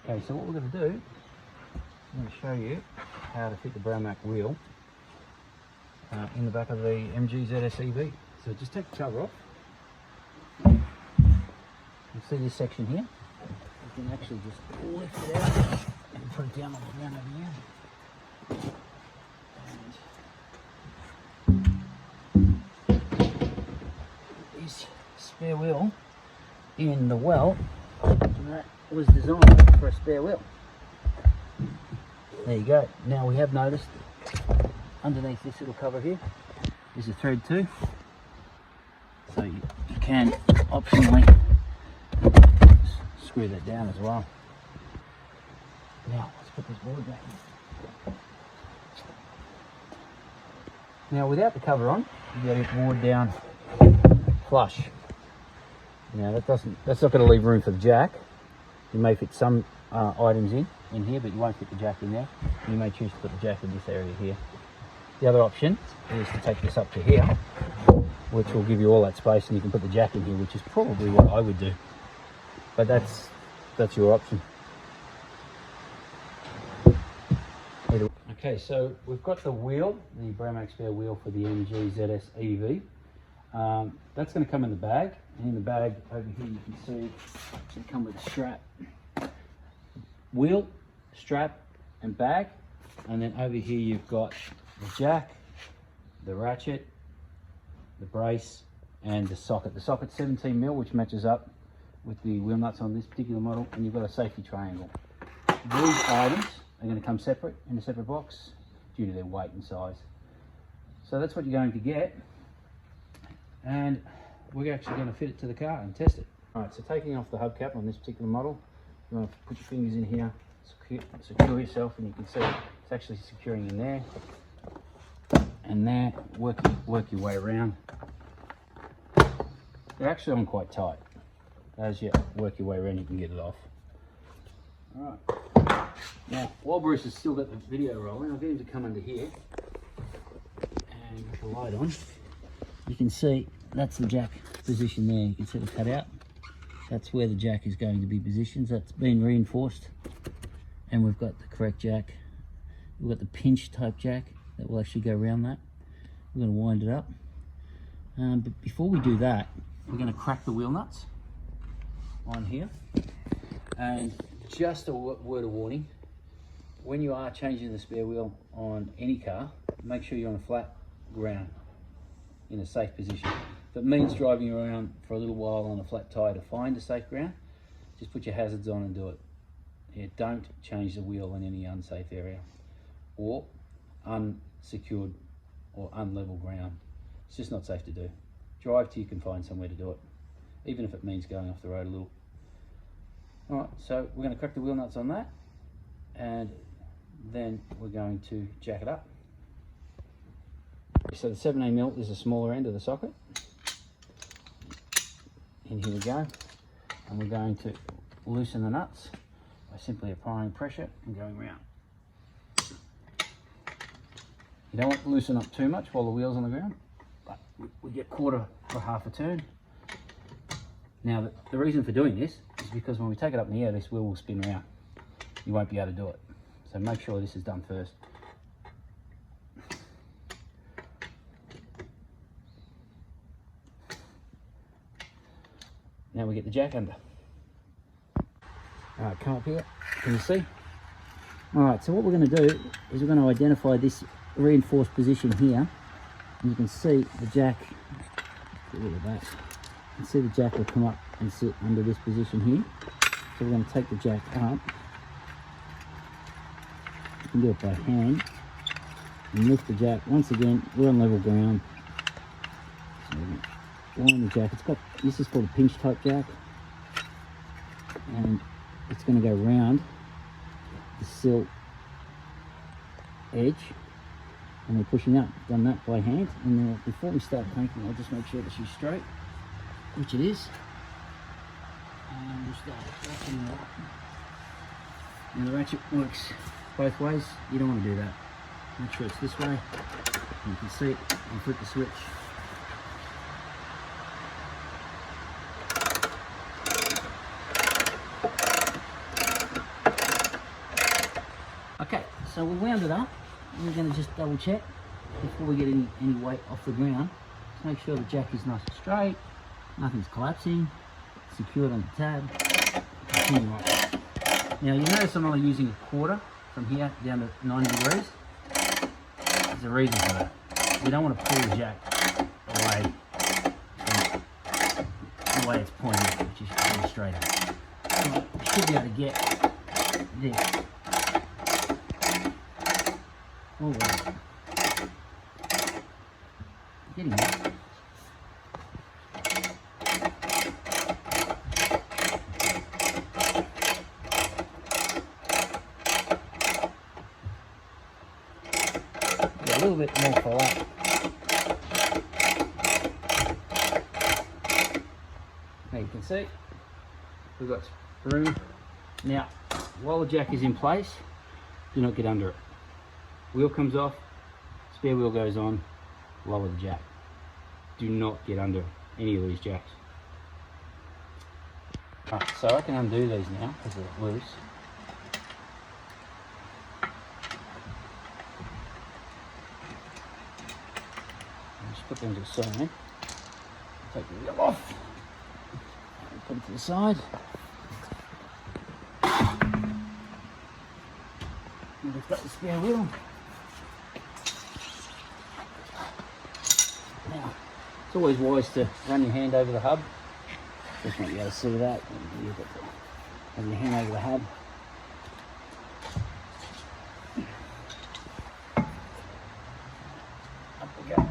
Okay, so what we're going to do, I'm going to show you how to fit the Braumach wheel in the back of the MG ZST EV. So just take the cover off. You see this section here? You can actually just lift it out and put it down on the ground over here. This spare wheel in the well, that was designed for a spare wheel. There you go. Now we have noticed underneath this little cover here is a thread too, so you can optionally screw that down as well. Now let's put this board back in. Now without the cover on, you got to get the board down flush. Now that's not going to leave room for the jack. You may fit some items in here, but you won't fit the jack in there. You may choose to put the jack in this area here. The other option is to take this up to here, which will give you all that space, and you can put the jack in here, which is probably what I would do. But that's your option. Okay, so we've got the wheel, the Braumach spare wheel for the MG ZST EV. That's going to come in the bag, and in the bag over here you can see it's going to come with a strap. Wheel, strap and bag, and then over here you've got the jack, the ratchet, the brace and the socket. The socket's 17mm, which matches up with the wheel nuts on this particular model, and you've got a safety triangle. These items are going to come separate in a separate box due to their weight and size. So that's what you're going to get, and we're actually going to fit it to the car and test it. Alright, so taking off the hubcap on this particular model, you want to put your fingers in here, secure yourself, and you can see it's actually securing in there and there. Work your way around. They're actually on quite tight. As you work your way around, you can get it off. Alright, now while Bruce has still got the video rolling, I'll get him to come under here and with the light on. You can see that's the jack position there. You can see the cutout. That's where the jack is going to be positioned. That's been reinforced, and we've got the correct jack. We've got the pinch type jack that will actually go around that. We're going to wind it up, but before we do that, we're going to crack the wheel nuts on here. And just a word of warning, when you are changing the spare wheel on any car, make sure you're on a flat ground in a safe position. If it means driving around for a little while on a flat tyre to find a safe ground, just put your hazards on and do it. Yeah, don't change the wheel in any unsafe area or unsecured or unlevel ground. It's just not safe to do. Drive till you can find somewhere to do it, even if it means going off the road a little. Alright, so we're going to crack the wheel nuts on that, and then we're going to jack it up. So the 17mm is the smaller end of the socket. And here we go, and we're going to loosen the nuts by simply applying pressure and going around. You don't want to loosen up too much while the wheel's on the ground, but we get quarter or half a turn. Now the reason for doing this is because when we take it up in the air, this wheel will spin around. You won't be able to do it. So make sure this is done first. Now we get the jack under. Alright, come up here. Can you see? Alright, so what we're going to do is we're going to identify this reinforced position here. And you can see the jack, get rid of that. You can see the jack will come up and sit under this position here. So we're going to take the jack up. You can do it by hand. And lift the jack. Once again, we're on level ground. So wind the jack. It's got, this is called a pinch type jack, and it's going to go round the sill edge, and we're pushing up. Done that by hand, and then before we start cranking, I'll just make sure that she's straight, which it is, and we'll start ratcheting it up. Now the ratchet works both ways. You don't want to do that. Make sure it's this way. You can see it. I'll flip the switch. So we wound it up. We're going to just double check before we get any weight off the ground. Just make sure the jack is nice and straight, nothing's collapsing, secured on the tab. Continue on. Now you notice I'm only using a quarter from here down to 90 degrees. There's a reason for that. We don't want to pull the jack away from the way it's pointing, which is really straight up. So we should be able to get this all the way. Getting it. A little bit more flat. Now you can see we've got room. Now while the jack is in place, do not get under it. Wheel comes off, spare wheel goes on, lower the jack. Do not get under any of these jacks. Right, so I can undo these now because they're loose. Just put them to the side. Take the wheel off. Put it to the side. And we've got the spare wheel. Now, it's always wise to run your hand over the hub. Just want you to see that. You've got to have your hand over the hub. Up we go.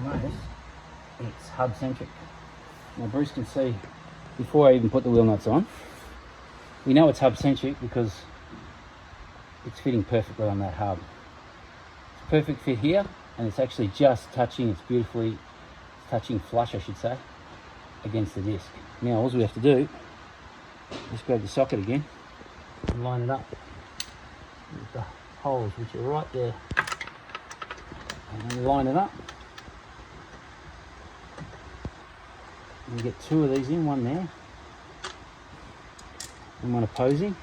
Almost. It's hub centric. Now Bruce can see, before I even put the wheel nuts on, we know it's hub centric because it's fitting perfectly on that hub. It's a perfect fit here, and it's actually just touching, it's touching flush I should say, against the disc. Now all we have to do is grab the socket again and line it up with the holes which are right there. And then we line it up. And we get two of these in, one there and one opposing.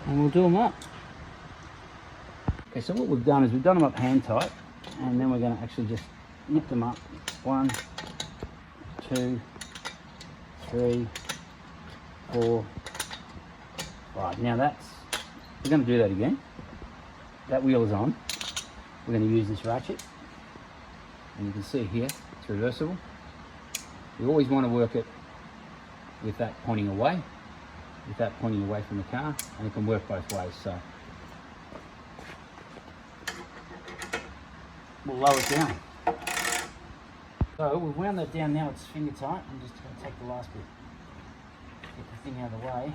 And we'll do them up. Okay, so what we've done is we've done them up hand tight, and then we're going to actually just nip them up. 1, 2, 3, 4, 5. Now we're going to do that again. That wheel is on. We're going to use this ratchet, and you can see here it's reversible. We always want to work it with that pointing away. Without pointing away from the car, and it can work both ways. So we'll lower it down. So we've wound that down now, it's finger tight. I'm just going to take the last bit, get the thing out of the way.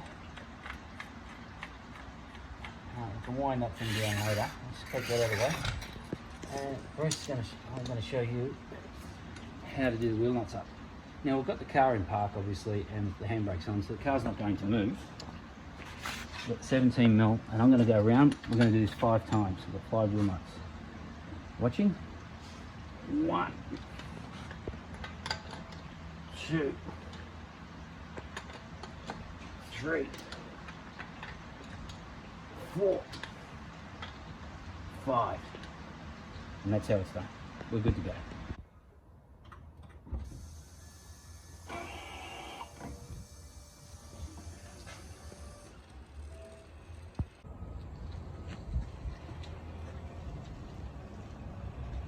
We can wind that thing down later. Let's take that out of the way. And Bruce I'm going to show you how to do the wheel nuts up. Now we've got the car in park obviously and the handbrakes on, so the car's not going to move. We've got 17 mil, and I'm going to go around. We're going to do this 5 times. We've got 5 wheel nuts. Watching? 1, 2, 3, 4, 5. And that's how it's done. We're good to go.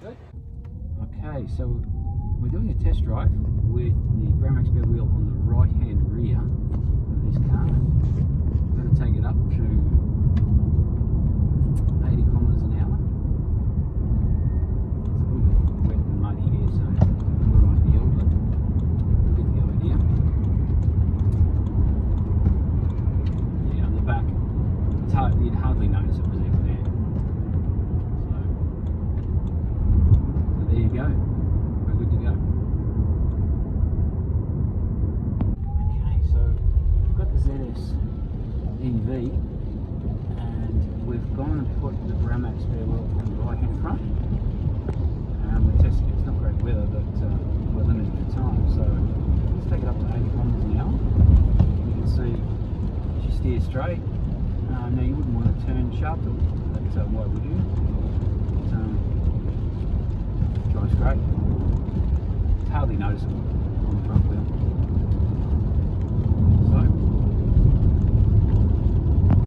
Good. Okay, so we're doing a test drive with the Braumach spare wheel on the right hand rear of this car. We're going to take it up to 80 kilometers an hour. It's a little bit wet and muddy here, so it's not ideal, but we'll get the idea. Yeah, on the back, you'd hardly notice it was even there. There you go. We're good to go. I've gone and put the Braumach spare wheel on the right hand front. We're testing it. It's not great weather, but we're limited for time, so let's take it up to 80 kilometers an hour. You can see she steers straight. Now you wouldn't want to turn sharp, but why would you? Drives great. It's hardly noticeable.